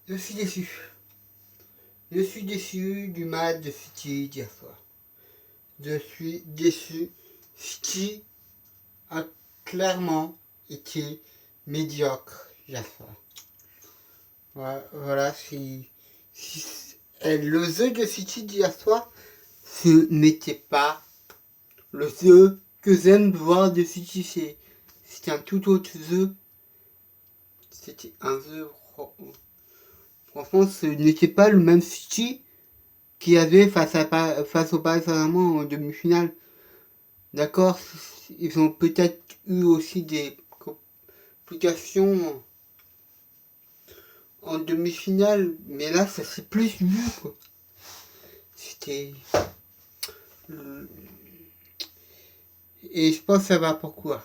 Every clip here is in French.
Je suis déçu. Je suis déçu du match de City d'hier soir. Je suis déçu. City a clairement été médiocre hier soir. Voilà, le jeu de City d'hier soir, ce n'était pas le jeu que j'aime voir de City. C'était un tout autre jeu. C'était un jeu. Franchement, ce n'était pas le même City qu'il y avait face au Paris Saint-Germain en demi-finale. D'accord, ils ont peut-être eu aussi des complications en demi-finale, mais là, ça s'est plus vu, quoi. C'était... Et je pense ça va pourquoi.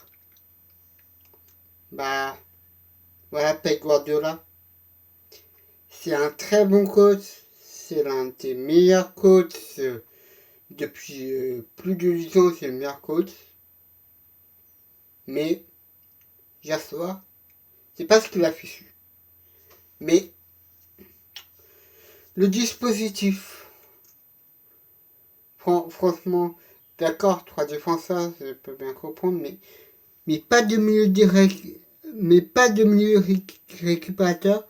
Bah, voilà, Pep Guardiola. C'est un très bon coach. C'est l'un des meilleurs coachs depuis plus de 10 ans. C'est le meilleur coach. Mais, hier soir, c'est pas ce qu'il a fichu. Mais, le dispositif, franchement, d'accord, 3 défenseurs, je peux bien comprendre, mais pas de milieu direct, mais pas de milieu récupérateur,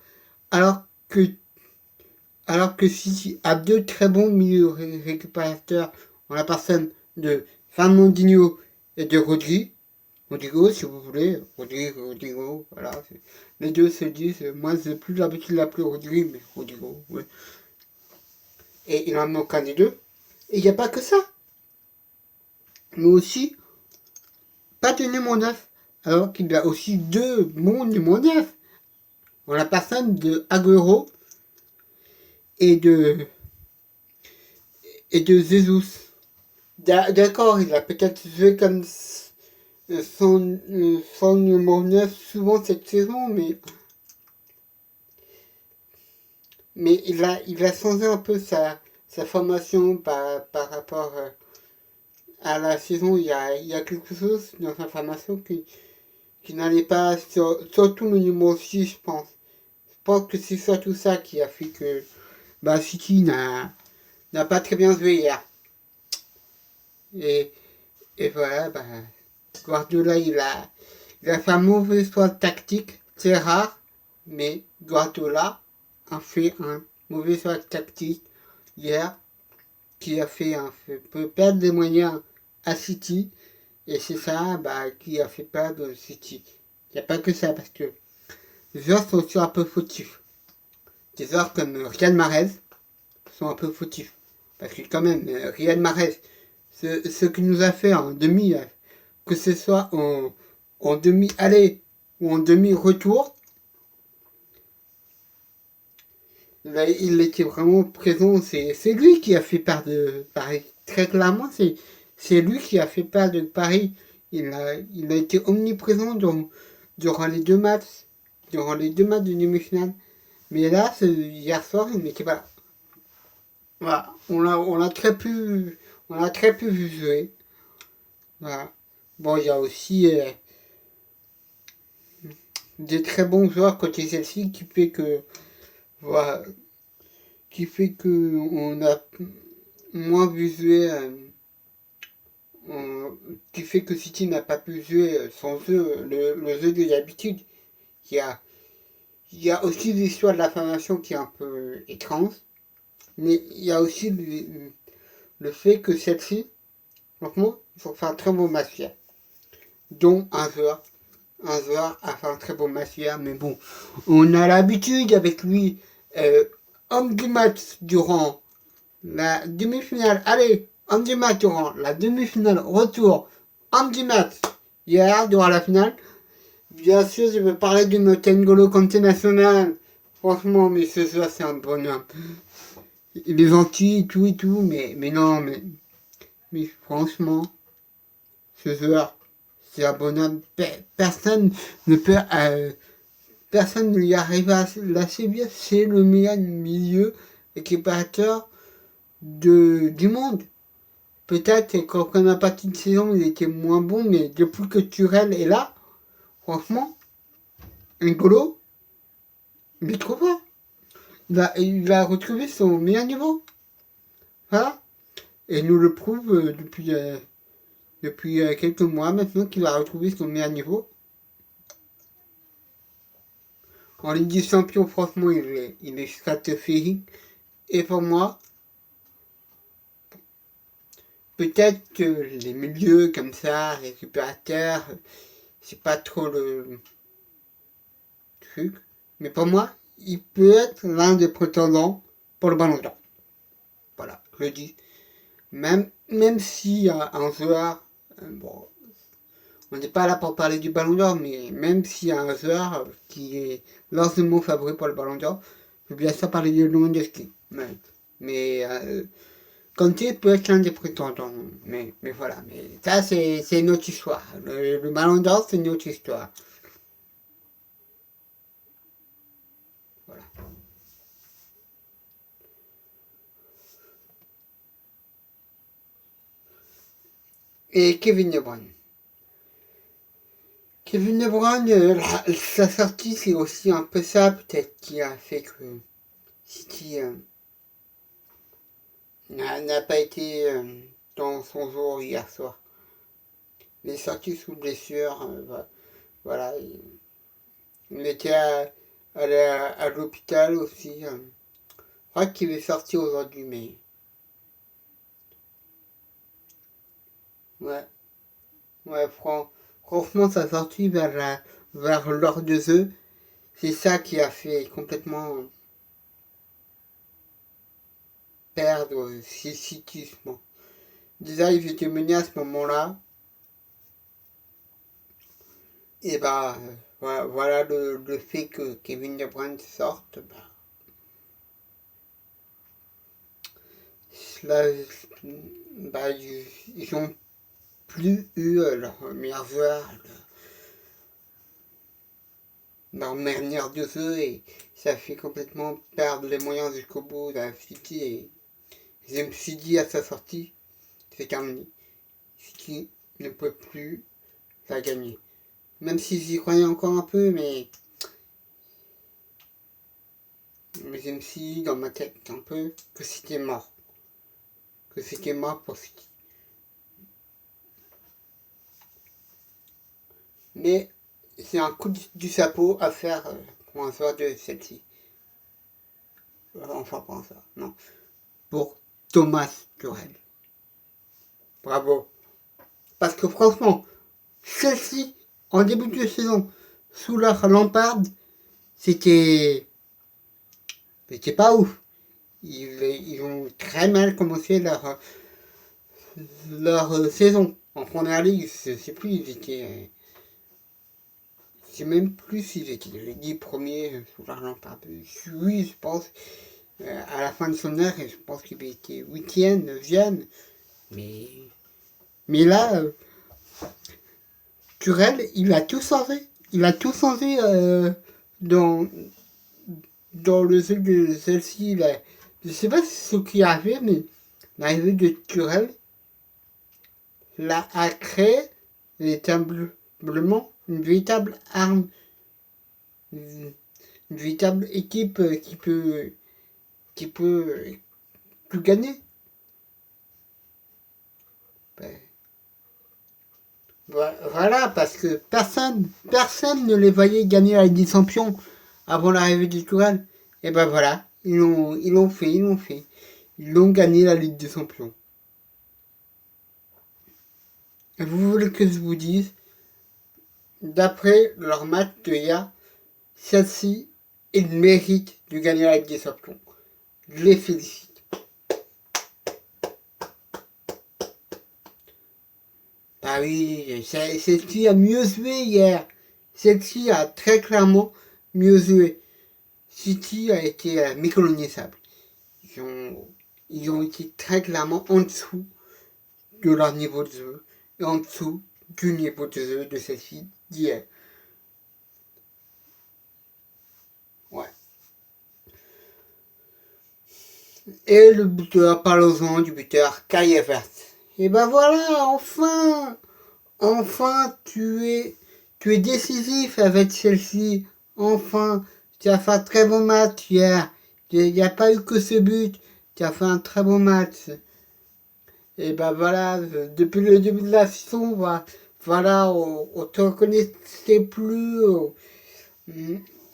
alors que City a 2 très bons milieux récupérateurs en la personne de Fernandinho et de Rodrigo, si vous voulez, Rodrigo, voilà. Les deux se disent, moi j'ai plus l'habitude de l'appeler Rodrigo, mais Rodrigo, ouais. Et il en manque un des deux. Et il n'y a pas que ça. Mais aussi, pas de numéro 9. Alors qu'il y a aussi 2 bons numéro 9. En la personne de Agüero et de Jesus. D'accord, il a peut-être joué comme son numéro 9 souvent cette saison, mais il a changé un peu sa formation par rapport à la saison. Il y a quelque chose dans sa formation qui n'allait pas, surtout le numéro 6, je pense. Je pense que c'est surtout ça qui a fait que City n'a pas très bien joué hier. Et voilà, Guardiola, il a fait un mauvais choix tactique, c'est rare, mais Guardiola a fait un mauvais choix tactique hier qui a fait perdre des moyens à City, et c'est ça qui a fait perdre City. Il n'y a pas que ça, parce que les joueurs sont aussi un peu fautifs. Des joueurs comme Riyad Mahrez sont un peu fautifs. Parce que quand même, Riyad Mahrez, ce qu'il nous a fait en demi, que ce soit en demi-aller ou en demi-retour, il était vraiment présent. C'est lui qui a fait perdre Paris. Très clairement, c'est lui qui a fait perdre Paris. Il a été omniprésent durant les 2 matchs. Durant les 2 matchs de demi-finale. Mais là, hier soir, il n'était pas là. Voilà. On l'a très peu vu jouer. Voilà. Bon, il y a aussi des très bons joueurs côté Chelsea qui fait que voilà, on a moins vu jouer, qui fait que City n'a pas pu jouer son jeu, le jeu de l'habitude. Il y a aussi l'histoire de la formation qui est un peu étrange, mais il y a aussi le fait que celle-ci, franchement, il faut faire un très beau match hier. Dont un joueur a fait un très beau match hier, mais bon, on a l'habitude avec lui, homme du match durant la demi-finale, allez, homme du match durant la demi-finale, retour, homme du match hier, durant la finale. Bien sûr, je veux parler de notre N'Golo Kanté national. Franchement, mais ce soir, c'est un bonhomme. Il est gentil et tout, mais non, mais franchement, ce joueur, c'est un bonhomme. Personne ne peut, personne ne lui arrive à lâcher bien. C'est le meilleur milieu récupérateur du monde. Peut-être qu'en première partie de saison, il était moins bon, mais depuis que Turel est là, franchement, N'Golo, il est trop fort. il va retrouver son meilleur niveau. Voilà. Et nous le prouve depuis quelques mois maintenant qu'il a retrouvé son meilleur niveau. En Ligue des Champions, franchement, il est stratosphérique. Et pour moi, peut-être que les milieux comme ça, récupérateurs, c'est pas trop le truc. Mais pour moi, il peut être l'un des prétendants pour le Ballon d'Or. Voilà, je le dis. Même si un joueur, bon, on n'est pas là pour parler du Ballon d'Or, mais même s'il y a un joueur qui est largement favori pour le Ballon d'Or, je veux bien sûr parler de Lewandowski. Mais Kanté peut être l'un des prétendants. Mais voilà, mais ça c'est une autre histoire. Le Ballon d'Or, c'est une autre histoire. Voilà. Et Kevin De Bruyne. Kevin De Bruyne, sa sortie, c'est aussi un peu ça, peut-être, qui a fait que City n'a pas été dans son jour hier soir. Il est sorti sous blessure, voilà. Il était à l'hôpital aussi. Je crois qu'il est sorti aujourd'hui, mais ouais, ouais, franchement, sa sortie vers l'heure de jeu, c'est ça qui a fait complètement perdre ses cyclismes. Déjà, ils étaient menés à ce moment-là. Et bah, voilà le fait que Kevin De Bruyne sorte, là, ils ont plus eu leur meilleur joueur, leur manière de jeu, et ça fait complètement perdre les moyens jusqu'au bout de la City. Et je me suis dit à sa sortie, c'est terminé. City ne peut plus la gagner. Même si j'y croyais encore un peu, mais je me suis dit dans ma tête un peu que c'était mort. Que c'était mort pour City. Mais c'est un coup du chapeau à faire pour un joueur de celle-ci. Enfin, pour un joueur, non. Pour Thomas Tuchel. Bravo. Parce que franchement, celle-ci, en début de saison, sous leur Lampard, c'était pas ouf. Ils ont très mal commencé leur saison. En première ligue, je sais plus, ils étaient. Je sais même plus s'ils étaient les 10 premiers sous leur Lampard. Oui, je pense. À la fin de son ère, je pense qu'il était 8e, 9e. Mais là, Turel, il a tout changé. Il a tout changé dans, dans le jeu de celle-ci. Je ne sais pas ce qui a fait, mais l'arrivée de Turel a créé véritablement une véritable arme, une véritable équipe qui peut tout gagner. Ben, voilà, parce que personne ne les voyait gagner la Ligue des Champions avant l'arrivée du Tourelle. Et ben voilà, ils l'ont fait. Ils l'ont gagné la Ligue des Champions. Et vous voulez que je vous dise, d'après leur match de hier, celle-ci, ils méritent de gagner la Ligue des Champions. Je les félicite. Ah oui, celle-ci a mieux joué hier. Celle-ci a très clairement mieux joué. City a été méconnaissable. Ils ont été très clairement en dessous de leur niveau de jeu et en dessous du niveau de jeu de celle-ci d'hier. Ouais. Et le buteur, parlons-en du buteur, Kai Havertz. Et ben voilà, enfin tu es décisif avec celle-ci. Enfin, tu as fait un très bon match hier. Il n'y a pas eu que ce but. Tu as fait un très bon match. Et ben voilà, depuis le début de la saison, voilà, on te reconnaissait plus,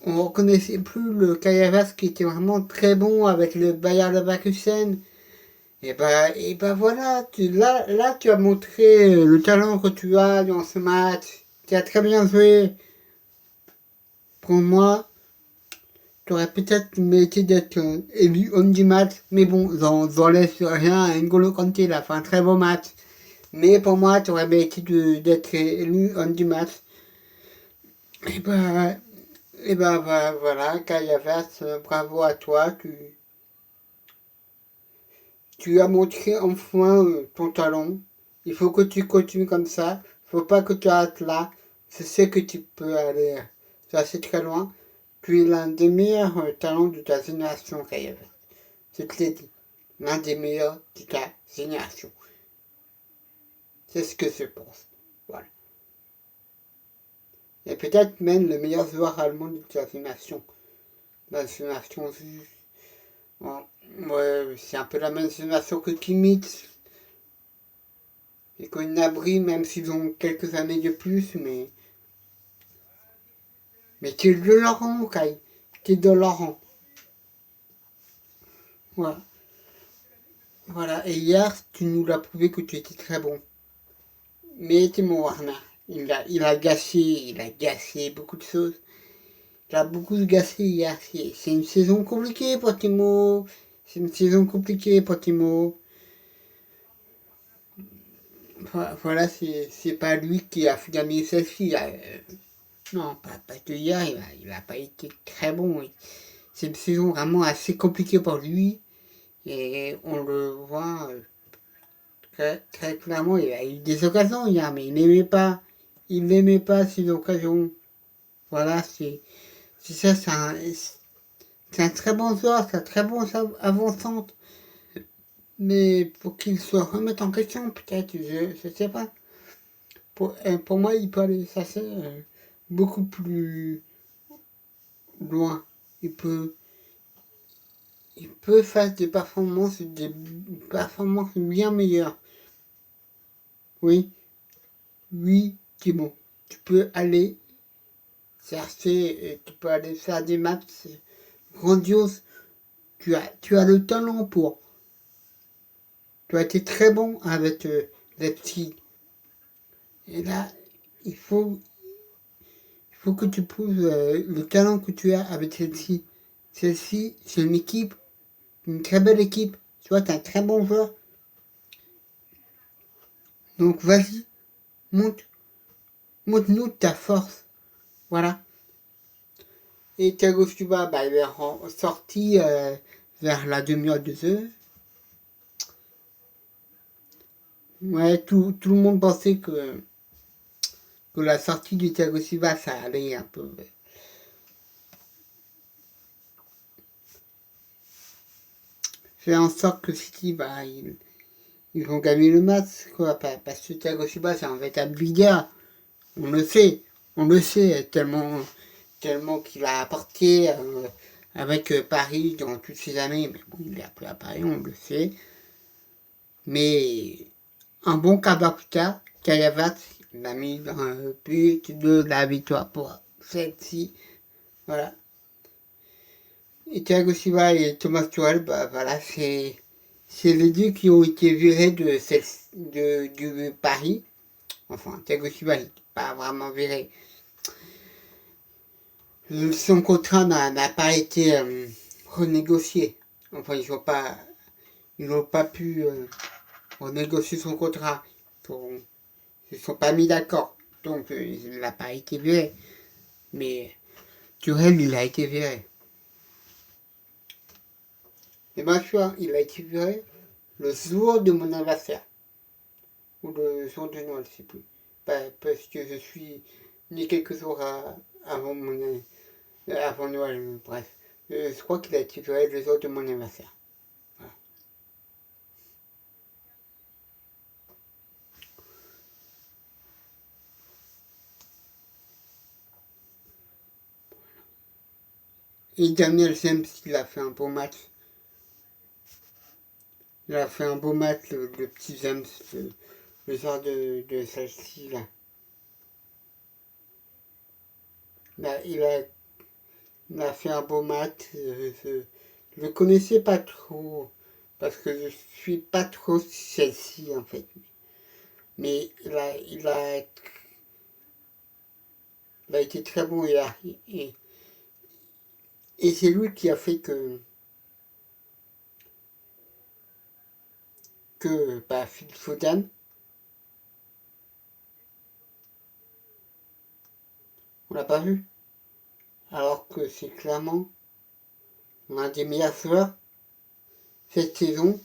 on reconnaissait plus le Kayavas qui était vraiment très bon avec le Bayer Leverkusen. Et ben voilà, là tu as montré le talent que tu as dans ce match. Tu as très bien joué. Pour moi, tu aurais peut-être mérité d'être élu homme du match. Mais bon, j'en laisse rien. N'Golo Kanté, il a fait un très bon match. Mais pour moi, tu aurais mérité d'être élu homme du match. Et ben, voilà, Kai Havertz, bravo à toi. Tu as montré enfin ton talent. Il faut que tu continues comme ça. Il ne faut pas que tu arrêtes là. Je sais que tu peux aller assez très loin. Tu es l'un des meilleurs talents de ta génération, Kai Havertz. Je te l'ai dit. L'un des meilleurs de ta génération. C'est ce que je pense. Voilà. Et peut-être même le meilleur joueur allemand de ta génération. La génération ouais, c'est un peu la même génération que Kimmich et que Nabri, même s'ils ont quelques années de plus, mais tu es de leur rang, Kai. Tu es de leur rang. Voilà. Voilà. Et hier, tu nous l'as prouvé que tu étais très bon. Mais Timo Werner, il a gâché beaucoup de choses. Il a beaucoup gâché hier. C'est une saison compliquée pour Timo. C'est une saison compliquée pour Timo. Voilà, c'est pas lui qui a gagné celle-ci. Non, parce que hier, il a pas été très bon. C'est une saison vraiment assez compliquée pour lui. Et on le voit très, très clairement. Il a eu des occasions hier, mais il n'aimait pas. Il n'aimait pas ces occasions. Voilà, c'est ça, c'est un très bon joueur, c'est un très bon avant-centre. Mais pour qu'il se remette en question, peut-être, je sais pas. Pour moi, il peut aller chercher beaucoup plus loin. Il peut, il peut faire des performances bien meilleures. Oui, oui, Thibaut. Tu peux aller chercher, tu peux aller faire des matchs grandioses. Tu as le talent pour. Tu as été très bon avec Leipzig. Et là, il faut, il faut que tu prouves le talent que tu as avec celle-ci. Celle-ci, c'est une très belle équipe. Tu vois, tu es un très bon joueur. Donc vas-y, monte, montre-nous ta force. Voilà. Et Thiago Silva, il est sorti vers la demi-heure de jeu. Ouais, tout le monde pensait que la sortie de Thiago Silva, ça allait un peu faire en sorte que City, ils ont gagné le match, quoi. Parce que Thiago Silva, c'est un véritable leader. On le sait. On le sait, tellement qu'il a apporté avec Paris dans toutes ces années. Mais bon, il est appelé à Paris, on le sait. Mais un bon quart d'heure plus tard, Kayavat l'a mis dans le but de la victoire pour celle-ci. Voilà. Et Thiago Silva et Thomas Tuchel, voilà, c'est les deux qui ont été virés de Paris. Enfin, Thiago Silva n'est pas vraiment viré. Son contrat n'a pas été renégocié. Enfin, ils n'ont pas pu renégocier son contrat. Ils ne sont pas mis d'accord. Donc, il n'a pas été viré. Mais Tuchel, il a été viré. Et bien sûr, il a été viré le jour de mon anniversaire. Ou le jour de Noël, je ne sais plus. Parce que je suis né quelques jours avant Noël, bref. Je crois qu'il a été viré le jour de mon anniversaire. Voilà. Et Daniel James, il a fait un beau match. Il a fait un beau match, le petit James, le genre de celle-ci là. Là, il a fait un beau match. Je le connaissais pas trop parce que je suis pas trop Chelsea en fait. Mais il a été très bon et c'est lui qui a fait que Phil Foden, on l'a pas vu. Alors que c'est clairement l'un des meilleurs joueurs cette saison.